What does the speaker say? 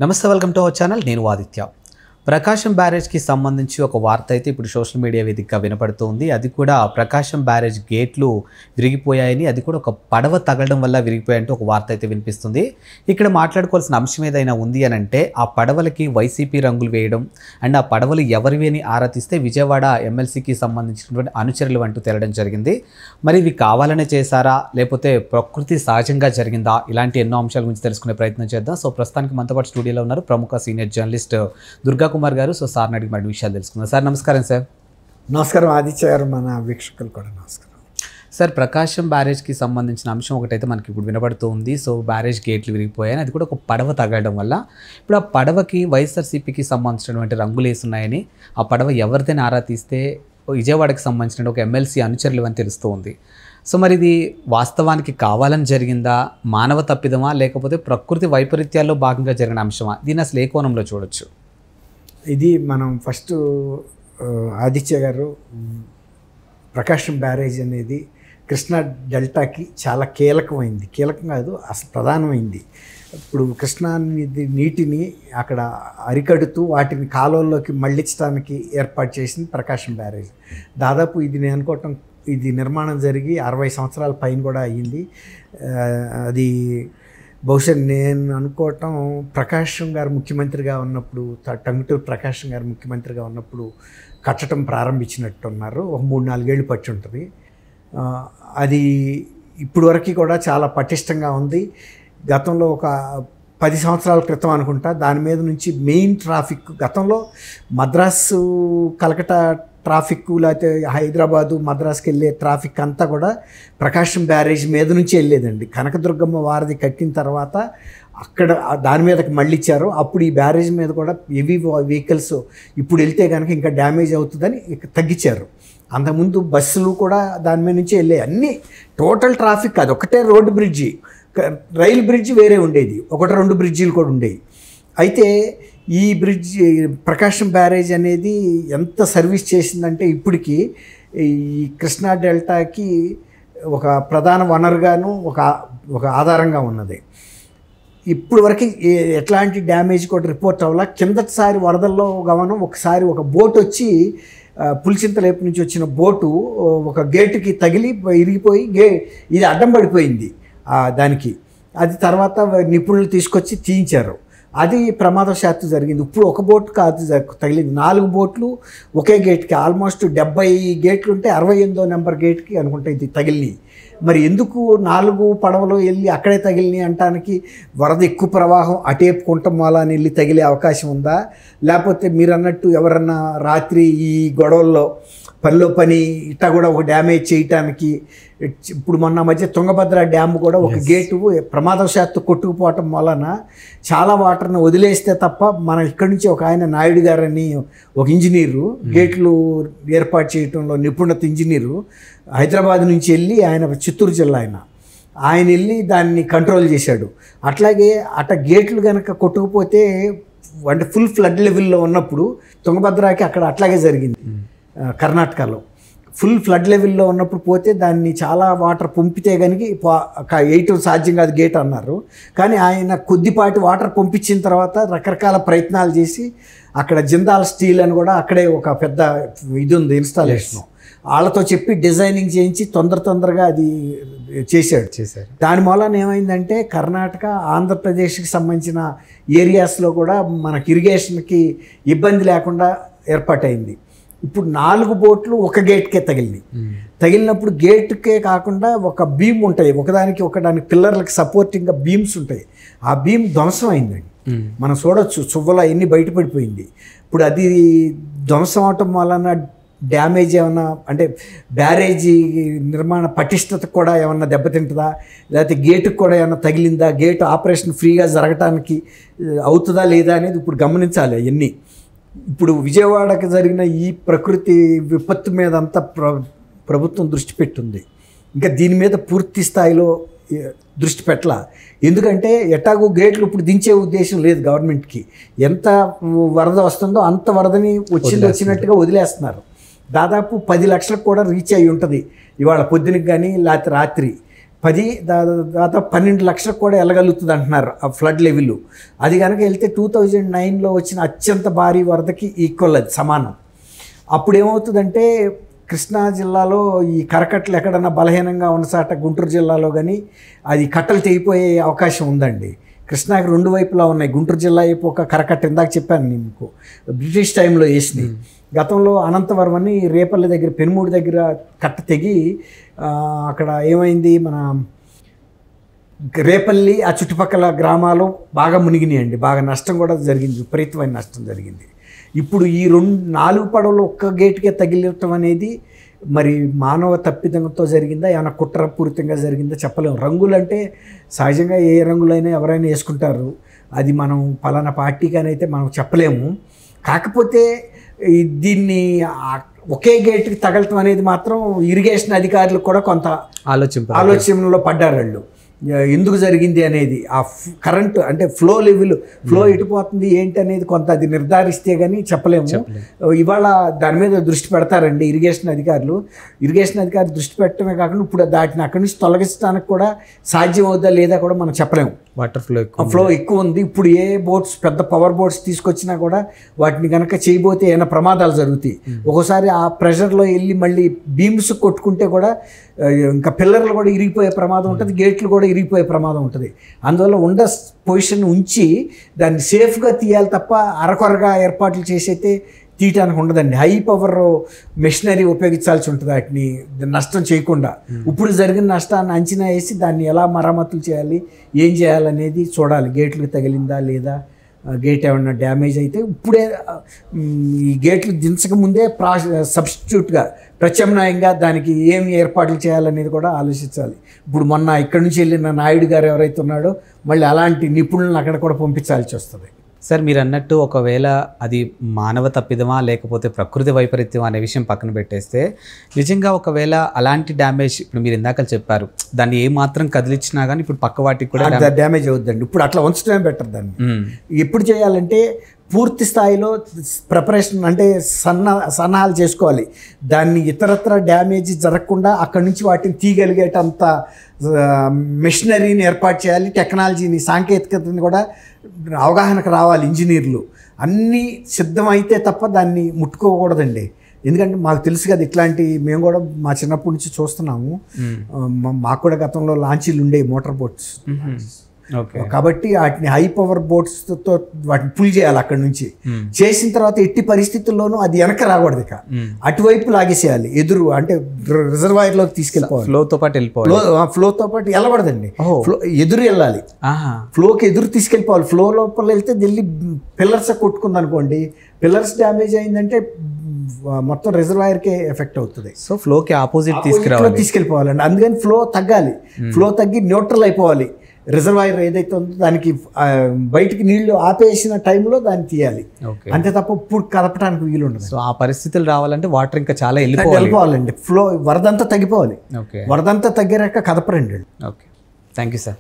నమస్తే, welcome to our channel. నేను ఆదిత్య. ప్రకాశం బ్యారేజ్కి సంబంధించి ఒక వార్త అయితే ఇప్పుడు సోషల్ మీడియా వేదికగా వినపడుతుంది. అది కూడా ప్రకాశం బ్యారేజ్ గేట్లు విరిగిపోయాయని, అది కూడా ఒక పడవ తగలడం వల్ల విరిగిపోయాయంటూ ఒక వార్త అయితే వినిపిస్తుంది. ఇక్కడ మాట్లాడుకోవాల్సిన అంశం ఏదైనా ఉంది అని అంటే, ఆ పడవలకి వైసీపీ రంగులు వేయడం అండ్ ఆ పడవలు ఎవరివి అని ఆరా తీస్తే విజయవాడ ఎమ్మెల్సీకి సంబంధించినటువంటి అనుచరులు అంటూ తేలడం జరిగింది. మరి ఇవి కావాలనే చేశారా, లేకపోతే ప్రకృతి సహజంగా జరిగిందా? ఇలాంటి ఎన్నో అంశాల గురించి తెలుసుకునే ప్రయత్నం చేద్దాం. సో ప్రస్తుతానికి మనతో పాటు స్టూడియోలో ఉన్నారు ప్రముఖ సీనియర్ జర్నలిస్ట్ దుర్గా కుమార్ గారు. సో సార్ అడిగి మరి విషయాలు తెలుసుకుందాం. సార్ నమస్కారం. సార్ నమస్కారం ఆదిత్య గారు, మన వీక్షకులు కూడా నమస్కారం. సార్, ప్రకాశం బ్యారేజ్కి సంబంధించిన అంశం ఒకటైతే మనకి ఇప్పుడు వినబడుతూ ఉంది. సో బ్యారేజ్ గేట్లు విరిగిపోయాయని, అది కూడా ఒక పడవ తగలడం వల్ల. ఇప్పుడు ఆ పడవకి వైఎస్ఆర్సీపీకి సంబంధించినటువంటి రంగులు వేస్తున్నాయని, ఆ పడవ ఎవరిదైనా ఆరా తీస్తే విజయవాడకి సంబంధించిన ఒక ఎమ్మెల్సీ అనుచరులు అని తెలుస్తూ ఉంది. సో మరి ఇది వాస్తవానికి కావాలని జరిగిందా, మానవ తప్పిదమా, లేకపోతే ప్రకృతి వైపరీత్యాల్లో భాగంగా జరిగిన అంశమా? దీన్ని అసలు ఏ కోణంలో చూడొచ్చు? ఇది మనం ఫస్ట్ ఆదిత్య గారు, ప్రకాశం బ్యారేజ్ అనేది కృష్ణా డెల్టాకి చాలా కీలకమైంది. కీలకం కాదు, అసలు ప్రధానమైంది. ఇప్పుడు కృష్ణా నీటిని అక్కడ అరికడుతూ వాటిని కాలువల్లోకి మళ్లించడానికి ఏర్పాటు చేసింది ప్రకాశం బ్యారేజ్. దాదాపు ఇది నేను అనుకోవటం, ఇది నిర్మాణం జరిగి 60 సంవత్సరాల పైన కూడా అయ్యింది. అది బహుశా నేను అనుకోవటం ప్రకాశం గారు ముఖ్యమంత్రిగా ఉన్నప్పుడు, టంగుటూరు ప్రకాశం గారు ముఖ్యమంత్రిగా ఉన్నప్పుడు కట్టడం ప్రారంభించినట్టున్నారు. ఒక 3-4 ఏళ్ళు పట్టి ఉంటుంది. అది ఇప్పుడు వరకు కూడా చాలా పటిష్టంగా ఉంది. గతంలో ఒక 10 సంవత్సరాల క్రితం అనుకుంటా దాని మీద నుంచి మెయిన్ ట్రాఫిక్, గతంలో మద్రాసు కలకటా ట్రాఫిక్, లేకపోతే హైదరాబాదు మద్రాసుకి వెళ్ళే ట్రాఫిక్ అంతా కూడా ప్రకాశం బ్యారేజ్ మీద నుంచి వెళ్ళేదండి. కనకదుర్గమ్మ వారధి కట్టిన తర్వాత అక్కడ దాని మీదకి మళ్ళిచ్చారు. అప్పుడు ఈ బ్యారేజ్ మీద కూడా హెవీ వెహికల్స్ ఇప్పుడు వెళ్తే కనుక ఇంకా డ్యామేజ్ అవుతుందని తగ్గించారు. అంతకుముందు బస్సులు కూడా దాని మీద నుంచి వెళ్ళాయి. అన్నీ టోటల్ ట్రాఫిక్ అది ఒకటే రోడ్డు బ్రిడ్జి, రైలు బ్రిడ్జి వేరే ఉండేది, 1-2 బ్రిడ్జీలు కూడా ఉండేవి. అయితే ఈ బ్రిడ్జ్ ప్రకాశం బ్యారేజ్ అనేది ఎంత సర్వీస్ చేసిందంటే ఇప్పటికీ ఈ కృష్ణా డెల్టాకి ఒక ప్రధాన వనరుగాను ఒక ఆధారంగా ఉన్నది. ఇప్పుడు వరకు ఎట్లాంటి డ్యామేజ్ కూడా రిపోర్ట్ అవ్వాల. కిందటిసారి వరదల్లో గమనం, ఒకసారి ఒక బోట్ వచ్చి పులిచింతలేపు నుంచి వచ్చిన బోటు ఒక గేటుకి తగిలి ఇరిగిపోయి ఇది అడ్డం పడిపోయింది దానికి. అది తర్వాత నిపుణులు తీసుకొచ్చి తీయించారు. అది ప్రమాదశాత్తు జరిగింది. ఇప్పుడు ఒక బోట్ కాదు తగిలింది, 4 బోట్లు ఒకే గేట్కి. ఆల్మోస్ట్ 70 గేట్లు ఉంటే 68వ నెంబర్ గేట్కి అనుకుంటే ఇది తగిలినాయి. మరి ఎందుకు 4 పడవలు వెళ్ళి అక్కడే తగిలినాయి అంటానికి, వరద ఎక్కువ ప్రవాహం అటేపు కుంటం మూలాన్ని వెళ్ళి తగిలే అవకాశం ఉందా, లేకపోతే మీరు అన్నట్టు ఎవరన్నా రాత్రి ఈ గొడవల్లో పనిలో పని ఇట్టా కూడా ఒక డ్యామేజ్ చేయటానికి. ఇప్పుడు మొన్న మధ్య తుంగభద్ర డ్యామ్ కూడా ఒక గేటు ప్రమాదవశాత్తు కొట్టుకుపోవటం వలన చాలా వాటర్ని వదిలేస్తే తప్ప, మన ఇక్కడి నుంచి ఒక ఆయన నాయుడు గారని ఒక ఇంజనీరు, గేట్లు ఏర్పాటు చేయటంలో నిపుణత ఇంజనీరు, హైదరాబాద్ నుంచి వెళ్ళి, ఆయన చిత్తూరు జిల్లా ఆయన వెళ్ళి దాన్ని కంట్రోల్ చేశాడు. అట్లాగే గేట్లు కనుక కొట్టుకుపోతే, అంటే ఫుల్ ఫ్లడ్ లెవెల్లో ఉన్నప్పుడు తుంగభద్రకి అక్కడ అట్లాగే జరిగింది. కర్ణాటకలో ఫుల్ ఫ్లడ్ లెవెల్లో ఉన్నప్పుడు పోతే దాన్ని చాలా వాటర్ పంపితే కనుక వేయటం సాధ్యం కాదు గేట్ అన్నారు. కానీ ఆయన కొద్దిపాటి వాటర్ పంపించిన తర్వాత రకరకాల ప్రయత్నాలు చేసి అక్కడ జిందాల్ స్టీల్ అని కూడా అక్కడే ఒక పెద్ద ఇది ఉంది ఇన్స్టాలేషన్, వాళ్ళతో చెప్పి డిజైనింగ్ చేయించి తొందరగా అది చేశారు. దాని మూలన ఏమైందంటే కర్ణాటక, ఆంధ్రప్రదేశ్కి సంబంధించిన ఏరియాస్లో కూడా మనకి ఇరిగేషన్కి ఇబ్బంది లేకుండా ఏర్పాటైంది. ఇప్పుడు 4 బోట్లు ఒక గేట్కే తగిలినప్పుడు గేట్కే కాకుండా ఒక బీమ్ ఉంటాయి, ఒకదానికి పిల్లర్లకు సపోర్టింగ్గా బీమ్స్ ఉంటాయి. ఆ బీమ్ ధ్వంసం అయిందండి. మనం చూడొచ్చు, చువ్వల ఎన్ని బయటపడిపోయింది. ఇప్పుడు అది ధ్వంసం అవటం వలన డ్యామేజ్ ఏమన్నా, అంటే బ్యారేజీ నిర్మాణ పటిష్టత కూడా ఏమన్నా దెబ్బతింటుందా, లేకపోతే గేటుకు కూడా ఏమన్నా తగిలిందా, గేటు ఆపరేషన్ ఫ్రీగా జరగటానికి అవుతుందా లేదా అనేది ఇప్పుడు గమనించాలి. అవన్నీ ఇప్పుడు విజయవాడకి జరిగిన ఈ ప్రకృతి విపత్తు మీద అంతా ప్రభుత్వం దృష్టి పెట్టింది. ఇంకా దీని మీద పూర్తి స్థాయిలో దృష్టి పెట్టాల. ఎందుకంటే ఎటాగో గేట్లు ఇప్పుడు దించే ఉద్దేశం లేదు గవర్నమెంట్కి. ఎంత వరద వస్తుందో అంత వరదని వచ్చినట్టుగా వదిలేస్తున్నారు. దాదాపు 10 లక్షలకు కూడా రీచ్ అయ్యి ఉంటుంది ఇవాళ పొద్దునకి కానీ, లేకపోతే రాత్రి దాదాపు 12 లక్షలకు కూడా వెళ్ళగలుగుతుంది అంటున్నారు ఆ ఫ్లడ్ లెవెల్. అది కనుక వెళ్తే 2009లో వచ్చిన అత్యంత భారీ వరదకి ఈక్వల్, అది సమానం. అప్పుడు ఏమవుతుందంటే కృష్ణా జిల్లాలో ఈ కరకట్టలు ఎక్కడన్నా బలహీనంగా ఉన్నసాట గుంటూరు జిల్లాలో కానీ అది కట్టలు తెగిపోయే అవకాశం ఉందండి. కృష్ణాకి 2 వైపులా ఉన్నాయి. గుంటూరు జిల్లా వైపు ఒక కరకట్ట, ఇందాక చెప్పాను మీకు, బ్రిటిష్ టైంలో వేసినాయి. గతంలో అనంతవరం అని రేపల్లి దగ్గర పెనుమూడి దగ్గర కట్ట తెగి అక్కడ ఏమైంది, మన రేపల్లి ఆ చుట్టుపక్కల గ్రామాలు బాగా మునిగినాయండి. బాగా నష్టం కూడా జరిగింది, విపరీతమైన నష్టం జరిగింది. ఇప్పుడు ఈ 4 పడవలు ఒక్క గేటుకే తగిలటం అనేది మరి మానవ తప్పిదంతో జరిగిందా, ఏమైనా కుట్రపూరితంగా జరిగిందా చెప్పలేము. రంగులు అంటే సహజంగా ఏ రంగులైనా ఎవరైనా వేసుకుంటారు, అది మనం పలానా పార్టీకి అని అయితే మనం చెప్పలేము. కాకపోతే దీన్ని ఒకే గేటుకి తగలటం అనేది మాత్రం ఇరిగేషన్ అధికారులు కూడా కొంత ఆలోచనలో పడ్డారు వాళ్ళు, ఎందుకు జరిగింది అనేది. ఆ కరెంటు అంటే ఫ్లో లెవెల్, ఫ్లో ఎటుపోతుంది ఏంటి అనేది కొంత అది నిర్ధారిస్తే కానీ చెప్పలేము. ఇవాళ దాని మీద దృష్టి పెడతారండి ఇరిగేషన్ అధికారులు. ఇరిగేషన్ అధికారులు దృష్టి పెట్టడమే కాకుండా ఇప్పుడు దాటిని అక్కడి నుంచి తొలగించడానికి కూడా సాధ్యం అవుద్దా లేదా కూడా మనం చెప్పలేము. వాటర్ ఫ్లో ఎక్కువ ఉంది. ఇప్పుడు ఏ బోట్స్, పెద్ద పవర్ బోట్స్ తీసుకొచ్చినా కూడా వాటిని కనుక చేయబోతే ఏమైనా ప్రమాదాలు జరుగుతాయి. ఒక్కోసారి ఆ ప్రెషర్లో వెళ్ళి మళ్ళీ బీమ్స్ కొట్టుకుంటే కూడా ఇంకా పిల్లర్లు కూడా ఇరిగిపోయే ప్రమాదం ఉంటుంది, గేట్లు కూడా ఇరిగిపోయే ప్రమాదం ఉంటుంది. అందువల్ల పొజిషన్ ఉంచి దాన్ని సేఫ్గా తీయాలి తప్ప అరకొరగా ఏర్పాట్లు చేసైతే తీయటానికి ఉండదండి. హై పవర్ మెషినరీ ఉపయోగించాల్సి ఉంటుంది వాటిని నష్టం చేయకుండా. ఇప్పుడు జరిగిన నష్టాన్ని అంచనా వేసి దాన్ని ఎలా మరమ్మతులు చేయాలి, ఏం చేయాలనేది చూడాలి. గేట్లకు తగిలిందా లేదా, గేట్ ఏమన్నా డ్యామేజ్ అయితే ఇప్పుడే ఈ గేట్లు దించక ముందే సబ్స్టిట్యూట్గా ప్రత్యామ్నాయంగా దానికి ఏమి ఏర్పాట్లు చేయాలనేది కూడా ఆలోచించాలి. ఇప్పుడు మొన్న ఇక్కడి నుంచి వెళ్ళిన నాయుడు గారు ఎవరైతే ఉన్నాడో మళ్ళీ అలాంటి నిపుణులను అక్కడ కూడా పంపించాల్సి వస్తుంది. సార్, మీరు అన్నట్టు ఒకవేళ అది మానవ తప్పిదమా లేకపోతే ప్రకృతి వైపరీత్యం అనే విషయం పక్కన పెట్టేస్తే, నిజంగా ఒకవేళ అలాంటి డ్యామేజ్, ఇప్పుడు మీరు ఇందాక చెప్పారు దాన్ని ఏ మాత్రం కదిలించినా కానీ ఇప్పుడు పక్క వాటికి కూడా డ్యామేజ్ అవుతుందండి. ఇప్పుడు అట్లా ఉంచడమే బెటర్. దాన్ని ఎప్పుడు చేయాలంటే పూర్తి స్థాయిలో ప్రిపరేషన్ అంటే సన్నాహాలు చేసుకోవాలి. దాన్ని ఇతరత్ర డ్యామేజ్ జరగకుండా అక్కడి నుంచి వాటిని తీయగలిగేటంత మెషినరీని ఏర్పాటు చేయాలి. టెక్నాలజీని, సాంకేతికతని కూడా అవగాహనకు రావాలి. ఇంజనీర్లు అన్నీ సిద్ధమైతే తప్ప దాన్ని ముట్టుకోకూడదండి. ఎందుకంటే మాకు తెలుసు కదా ఇట్లాంటి, మేము కూడా మా చిన్నప్పటి నుంచి చూస్తున్నాము. మాకు కూడా గతంలో లాంచీలు ఉండేవి, మోటార్ బోట్స్. కాబట్టి వాటిని హై పవర్ బోట్స్తో వాటిని పుల్ చేయాలి. అక్కడి నుంచి చేసిన తర్వాత ఎట్టి పరిస్థితుల్లోనూ అది వెనక రాకూడదు, ఇక అటువైపు లాగేసేయాలి. ఎదురు అంటే రిజర్వాయర్లోకి తీసుకెళ్ళిపోవాలి, ఫ్లోతో పాటు వెళ్ళిపోవాలి. ఫ్లోతో పాటు వెళ్ళకూడదండి, ఎదురు వెళ్ళాలి. ఫ్లోకి ఎదురు తీసుకెళ్ళిపోవాలి. ఫ్లో లోపల వెళ్తే వెళ్ళి పిల్లర్స్ కొట్టుకుంది అనుకోండి, పిల్లర్స్ డ్యామేజ్ అయిందంటే మొత్తం రిజర్వాయర్కే ఎఫెక్ట్ అవుతుంది. సో ఫ్లోకి ఆపోజిట్ తీసుకెళ్ళిపోవాలండి. అందుకని ఫ్లో తగ్గాలి. ఫ్లో తగ్గి న్యూట్రల్ అయిపోవాలి. రిజర్వాయర్ ఏదైతే ఉందో దానికి బయటికి నీళ్లు ఆపేసిన టైంలో దాన్ని తీయాలి, అంతే తప్ప ఇప్పుడు కదపడానికి వీలు ఉండదు. సో ఆ పరిస్థితులు రావాలంటే వాటర్ ఇంకా చాలా వెళ్ళిపోవాలండి. ఫ్లో వరదంతా తగ్గిపోవాలి. వరదంతా తగ్గాక కదపరండి. Okay, thank you sir.